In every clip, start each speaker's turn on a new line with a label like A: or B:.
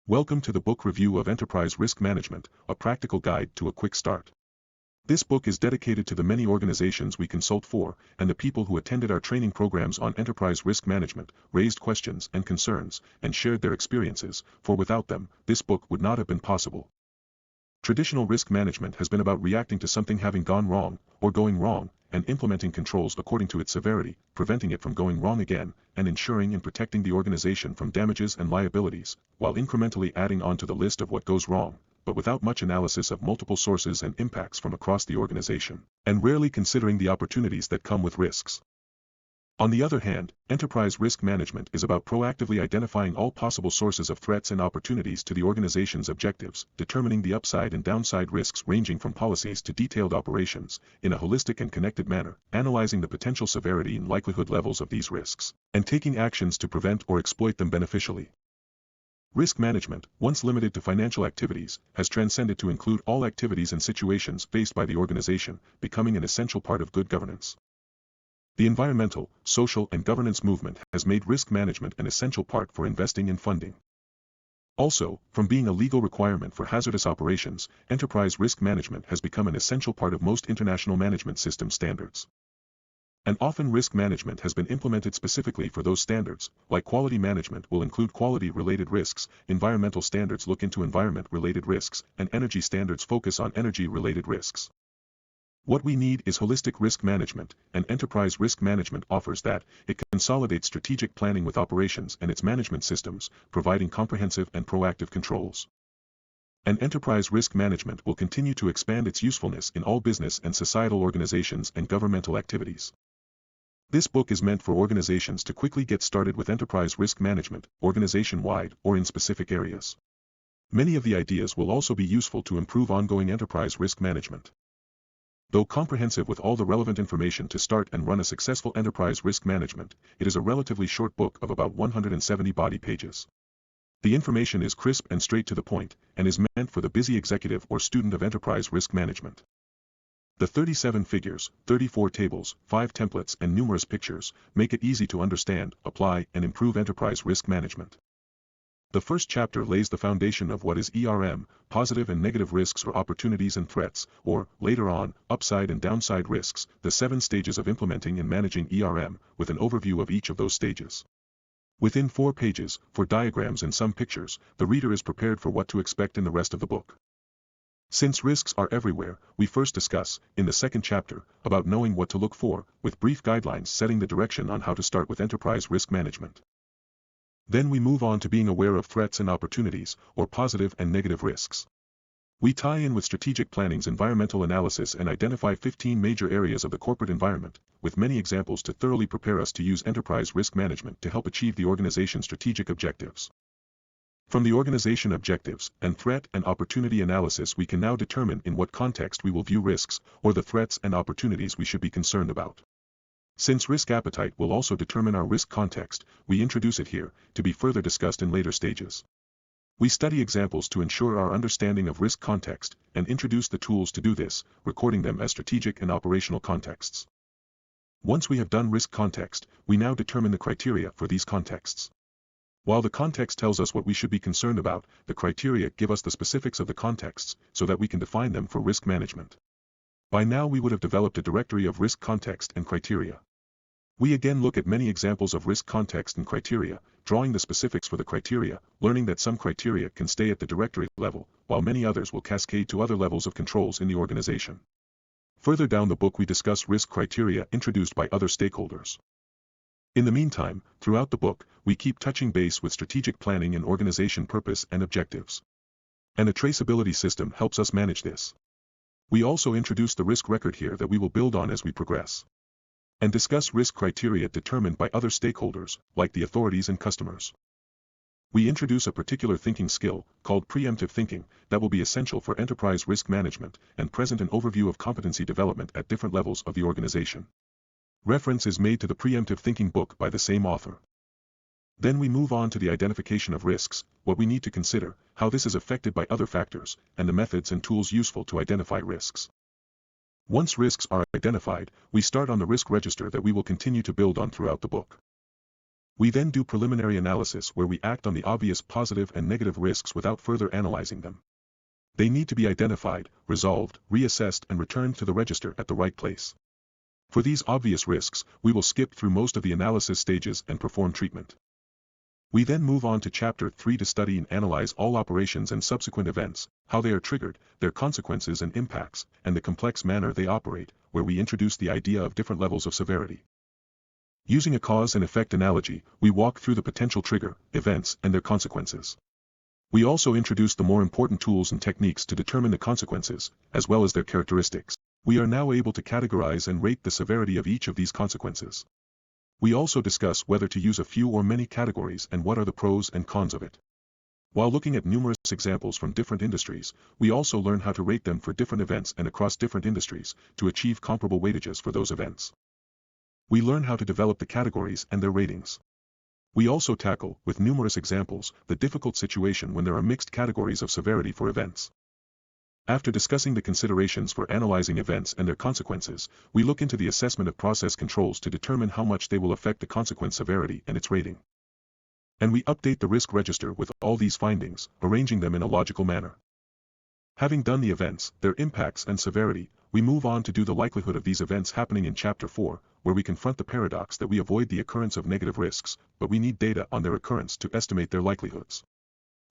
A: Welcome to the book review of Enterprise Risk Management, a practical guide to a quick start. This book is dedicated to the many organizations we consult for, and the people who attended our training programs on enterprise risk management, raised questions and concerns, and shared their experiences, for without them, this book would not have been possible. Traditional risk management has been about reacting to something having gone wrong, or going wrong, and implementing controls according to its severity, preventing it from going wrong again, and ensuring and protecting the organization from damages and liabilities, while incrementally adding on to the list of what goes wrong, but without much analysis of multiple sources and impacts from across the organization, and rarely considering the opportunities that come with risks. On the other hand, enterprise risk management is about proactively identifying all possible sources of threats and opportunities to the organization's objectives, determining the upside and downside risks ranging from policies to detailed operations, in a holistic and connected manner, analyzing the potential severity and likelihood levels of these risks, and taking actions to prevent or exploit them beneficially. Risk management, once limited to financial activities, has transcended to include all activities and situations faced by the organization, becoming an essential part of good governance. The environmental, social and governance movement has made risk management an essential part for investing and funding. Also, from being a legal requirement for hazardous operations, enterprise risk management has become an essential part of most international management system standards. And often risk management has been implemented specifically for those standards, like quality management will include quality-related risks, environmental standards look into environment-related risks, and energy standards focus on energy-related risks. What we need is holistic risk management, and enterprise risk management offers that. It consolidates strategic planning with operations and its management systems, providing comprehensive and proactive controls. And enterprise risk management will continue to expand its usefulness in all business and societal organizations and governmental activities. This book is meant for organizations to quickly get started with enterprise risk management, organization-wide or in specific areas. Many of the ideas will also be useful to improve ongoing enterprise risk management. Though comprehensive with all the relevant information to start and run a successful enterprise risk management, it is a relatively short book of about 170 body pages. The information is crisp and straight to the point, and is meant for the busy executive or student of enterprise risk management. The 37 figures, 34 tables, 5 templates and numerous pictures, make it easy to understand, apply and improve enterprise risk management. The first chapter lays the foundation of what is ERM, positive and negative risks or opportunities and threats, or, later on, upside and downside risks, the 7 stages of implementing and managing ERM, with an overview of each of those stages. Within 4 pages, for diagrams and some pictures, the reader is prepared for what to expect in the rest of the book. Since risks are everywhere, we first discuss, in the second chapter, about knowing what to look for, with brief guidelines setting the direction on how to start with enterprise risk management. Then we move on to being aware of threats and opportunities, or positive and negative risks. We tie in with strategic planning's environmental analysis and identify 15 major areas of the corporate environment, with many examples to thoroughly prepare us to use enterprise risk management to help achieve the organization's strategic objectives. From the organization objectives and threat and opportunity analysis, we can now determine in what context we will view risks, or the threats and opportunities we should be concerned about. Since risk appetite will also determine our risk context, we introduce it here, to be further discussed in later stages. We study examples to ensure our understanding of risk context, and introduce the tools to do this, recording them as strategic and operational contexts. Once we have done risk context, we now determine the criteria for these contexts. While the context tells us what we should be concerned about, the criteria give us the specifics of the contexts, so that we can define them for risk management. By now we would have developed a directory of risk context and criteria. We again look at many examples of risk context and criteria, drawing the specifics for the criteria, learning that some criteria can stay at the directory level, while many others will cascade to other levels of controls in the organization. Further down the book we discuss risk criteria introduced by other stakeholders. In the meantime, throughout the book, we keep touching base with strategic planning and organization purpose and objectives. And a traceability system helps us manage this. We also introduce the risk record here that we will build on as we progress. And discuss risk criteria determined by other stakeholders, like the authorities and customers. We introduce a particular thinking skill, called preemptive thinking, that will be essential for enterprise risk management, and present an overview of competency development at different levels of the organization. Reference is made to the preemptive thinking book by the same author. Then we move on to the identification of risks, what we need to consider, how this is affected by other factors, and the methods and tools useful to identify risks. Once risks are identified, we start on the risk register that we will continue to build on throughout the book. We then do preliminary analysis where we act on the obvious positive and negative risks without further analyzing them. They need to be identified, resolved, reassessed and returned to the register at the right place. For these obvious risks, we will skip through most of the analysis stages and perform treatment. We then move on to Chapter 3 to study and analyze all operations and subsequent events, how they are triggered, their consequences and impacts, and the complex manner they operate, where we introduce the idea of different levels of severity. Using a cause and effect analogy, we walk through the potential trigger, events, and their consequences. We also introduce the more important tools and techniques to determine the consequences, as well as their characteristics. We are now able to categorize and rate the severity of each of these consequences. We also discuss whether to use a few or many categories and what are the pros and cons of it. While looking at numerous examples from different industries, we also learn how to rate them for different events and across different industries, to achieve comparable weightages for those events. We learn how to develop the categories and their ratings. We also tackle, with numerous examples, the difficult situation when there are mixed categories of severity for events. After discussing the considerations for analyzing events and their consequences, we look into the assessment of process controls to determine how much they will affect the consequence severity and its rating. And we update the risk register with all these findings, arranging them in a logical manner. Having done the events, their impacts and severity, we move on to do the likelihood of these events happening in Chapter 4, where we confront the paradox that we avoid the occurrence of negative risks, but we need data on their occurrence to estimate their likelihoods.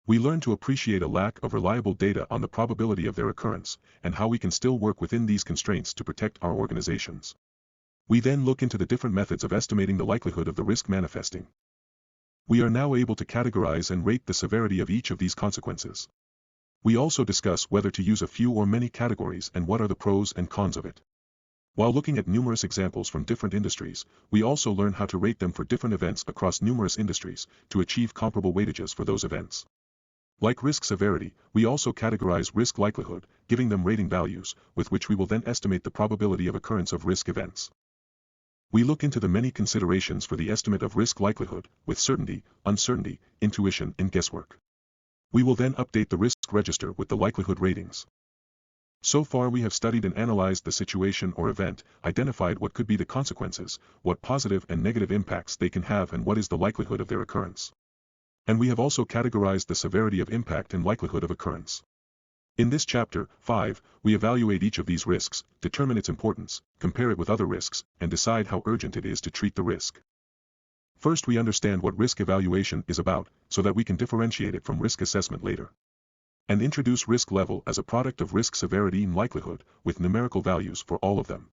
A: We learn to appreciate a lack of reliable data on the probability of their occurrence, and how we can still work within these constraints to protect our organizations. We then look into the different methods of estimating the likelihood of the risk manifesting. We are now able to categorize and rate the severity of each of these consequences. We also discuss whether to use a few or many categories and what are the pros and cons of it. While looking at numerous examples from different industries, we also learn how to rate them for different events across numerous industries, to achieve comparable weightages for those events. Like risk severity, we also categorize risk likelihood, giving them rating values, with which we will then estimate the probability of occurrence of risk events. We look into the many considerations for the estimate of risk likelihood, with certainty, uncertainty, intuition and guesswork. We will then update the risk register with the likelihood ratings. So far we have studied and analyzed the situation or event, identified what could be the consequences, what positive and negative impacts they can have and what is the likelihood of their occurrence. And we have also categorized the severity of impact and likelihood of occurrence. In this Chapter 5, we evaluate each of these risks, determine its importance, compare it with other risks, and decide how urgent it is to treat the risk. First we understand what risk evaluation is about, so that we can differentiate it from risk assessment later. And introduce risk level as a product of risk severity and likelihood, with numerical values for all of them.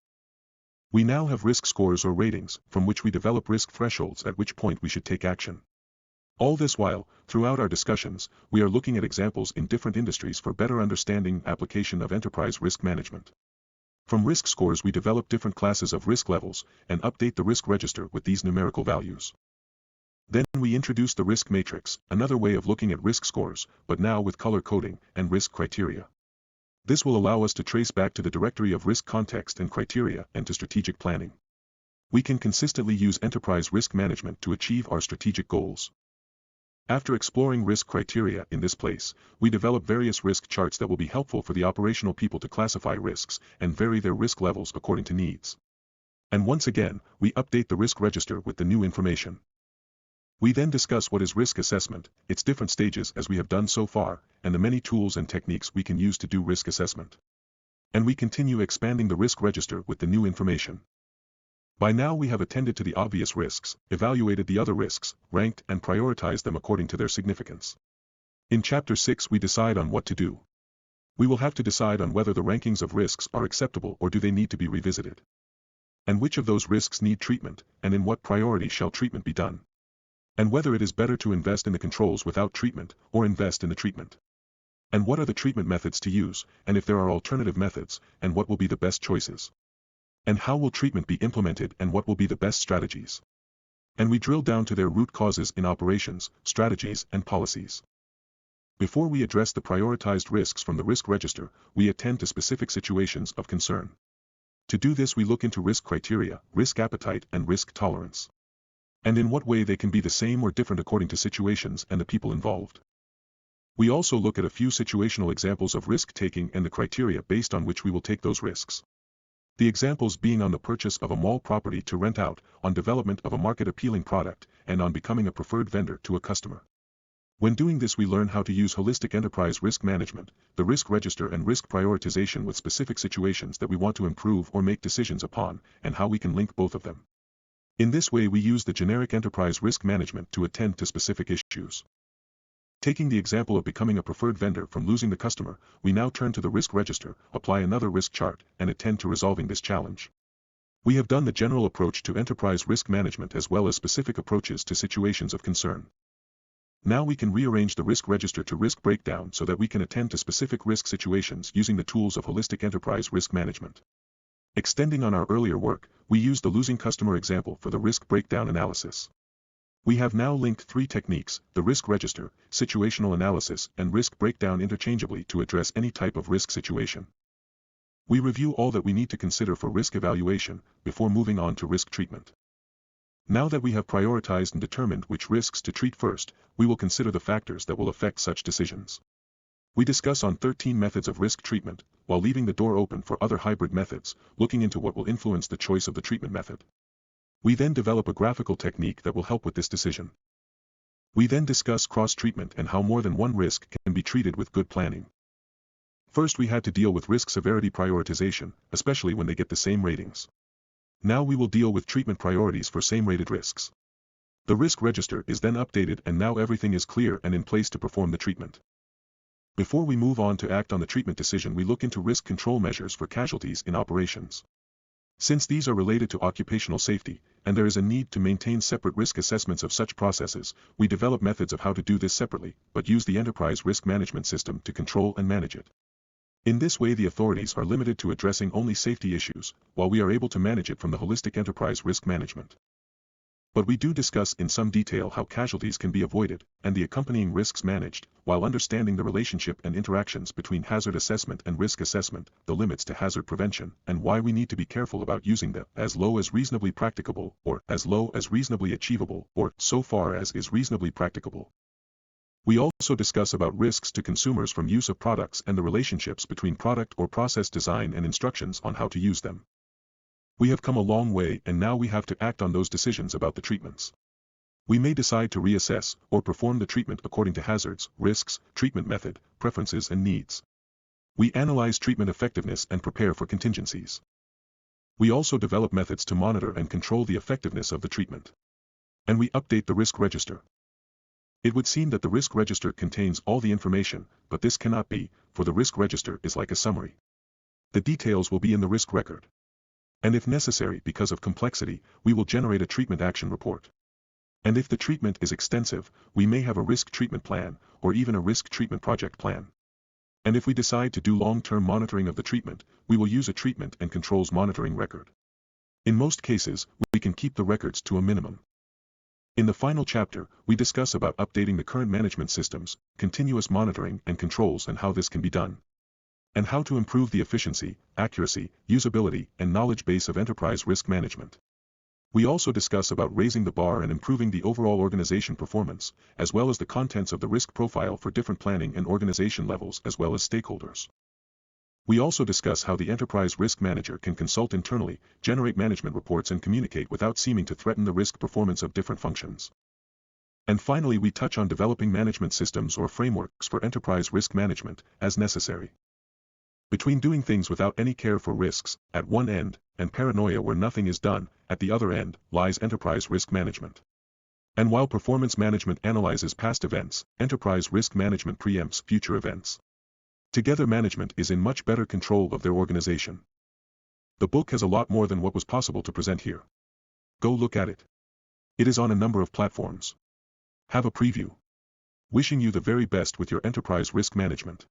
A: We now have risk scores or ratings, from which we develop risk thresholds at which point we should take action. All this while, throughout our discussions, we are looking at examples in different industries for better understanding application of enterprise risk management. From risk scores we develop different classes of risk levels, and update the risk register with these numerical values. Then we introduce the risk matrix, another way of looking at risk scores, but now with color coding and risk criteria. This will allow us to trace back to the directory of risk context and criteria and to strategic planning. We can consistently use enterprise risk management to achieve our strategic goals. After exploring risk criteria in this place, we develop various risk charts that will be helpful for the operational people to classify risks and vary their risk levels according to needs. And once again, we update the risk register with the new information. We then discuss what is risk assessment, its different stages as we have done so far, and the many tools and techniques we can use to do risk assessment. And we continue expanding the risk register with the new information. By now we have attended to the obvious risks, evaluated the other risks, ranked and prioritized them according to their significance. In Chapter 6 we decide on what to do. We will have to decide on whether the rankings of risks are acceptable or do they need to be revisited. And which of those risks need treatment, and in what priority shall treatment be done. And whether it is better to invest in the controls without treatment, or invest in the treatment. And what are the treatment methods to use, and if there are alternative methods, and what will be the best choices. And how will treatment be implemented and what will be the best strategies. And we drill down to their root causes in operations, strategies and policies. Before we address the prioritized risks from the risk register, we attend to specific situations of concern. To do this we look into risk criteria, risk appetite and risk tolerance. And in what way they can be the same or different according to situations and the people involved. We also look at a few situational examples of risk-taking and the criteria based on which we will take those risks. The examples being on the purchase of a mall property to rent out, on development of a market-appealing product, and on becoming a preferred vendor to a customer. When doing this, we learn how to use holistic enterprise risk management, the risk register and risk prioritization with specific situations that we want to improve or make decisions upon, and how we can link both of them. In this way, we use the generic enterprise risk management to attend to specific issues. Taking the example of becoming a preferred vendor from losing the customer, we now turn to the risk register, apply another risk chart, and attend to resolving this challenge. We have done the general approach to enterprise risk management as well as specific approaches to situations of concern. Now we can rearrange the risk register to risk breakdown so that we can attend to specific risk situations using the tools of holistic enterprise risk management. Extending on our earlier work, we used the losing customer example for the risk breakdown analysis. We have now linked three techniques, the risk register, situational analysis, and risk breakdown interchangeably to address any type of risk situation. We review all that we need to consider for risk evaluation before moving on to risk treatment. Now that we have prioritized and determined which risks to treat first, we will consider the factors that will affect such decisions. We discuss on 13 methods of risk treatment, while leaving the door open for other hybrid methods, looking into what will influence the choice of the treatment method. We then develop a graphical technique that will help with this decision. We then discuss cross-treatment and how more than one risk can be treated with good planning. First, we had to deal with risk severity prioritization, especially when they get the same ratings. Now we will deal with treatment priorities for same-rated risks. The risk register is then updated and now everything is clear and in place to perform the treatment. Before we move on to act on the treatment decision, we look into risk control measures for casualties in operations. Since these are related to occupational safety, and there is a need to maintain separate risk assessments of such processes, we develop methods of how to do this separately, but use the enterprise risk management system to control and manage it. In this way, the authorities are limited to addressing only safety issues, while we are able to manage it from the holistic enterprise risk management. But we do discuss in some detail how casualties can be avoided, and the accompanying risks managed, while understanding the relationship and interactions between hazard assessment and risk assessment, the limits to hazard prevention, and why we need to be careful about using them as low as reasonably practicable, or as low as reasonably achievable, or so far as is reasonably practicable. We also discuss about risks to consumers from use of products and the relationships between product or process design and instructions on how to use them. We have come a long way, and now we have to act on those decisions about the treatments. We may decide to reassess or perform the treatment according to hazards, risks, treatment method, preferences and needs. We analyze treatment effectiveness and prepare for contingencies. We also develop methods to monitor and control the effectiveness of the treatment. And we update the risk register. It would seem that the risk register contains all the information, but this cannot be, for the risk register is like a summary. The details will be in the risk record. And if necessary, because of complexity, we will generate a treatment action report. And if the treatment is extensive, we may have a risk treatment plan, or even a risk treatment project plan. And if we decide to do long-term monitoring of the treatment, we will use a treatment and controls monitoring record. In most cases, we can keep the records to a minimum. In the final chapter, we discuss about updating the current management systems, continuous monitoring and controls, and how this can be done. And how to improve the efficiency, accuracy, usability, and knowledge base of enterprise risk management. We also discuss about raising the bar and improving the overall organization performance, as well as the contents of the risk profile for different planning and organization levels as well as stakeholders. We also discuss how the enterprise risk manager can consult internally, generate management reports and communicate without seeming to threaten the risk performance of different functions. And finally, we touch on developing management systems or frameworks for enterprise risk management, as necessary. Between doing things without any care for risks, at one end, and paranoia where nothing is done, at the other end, lies enterprise risk management. And while performance management analyzes past events, enterprise risk management preempts future events. Together, management is in much better control of their organization. The book has a lot more than what was possible to present here. Go look at it. It is on a number of platforms. Have a preview. Wishing you the very best with your enterprise risk management.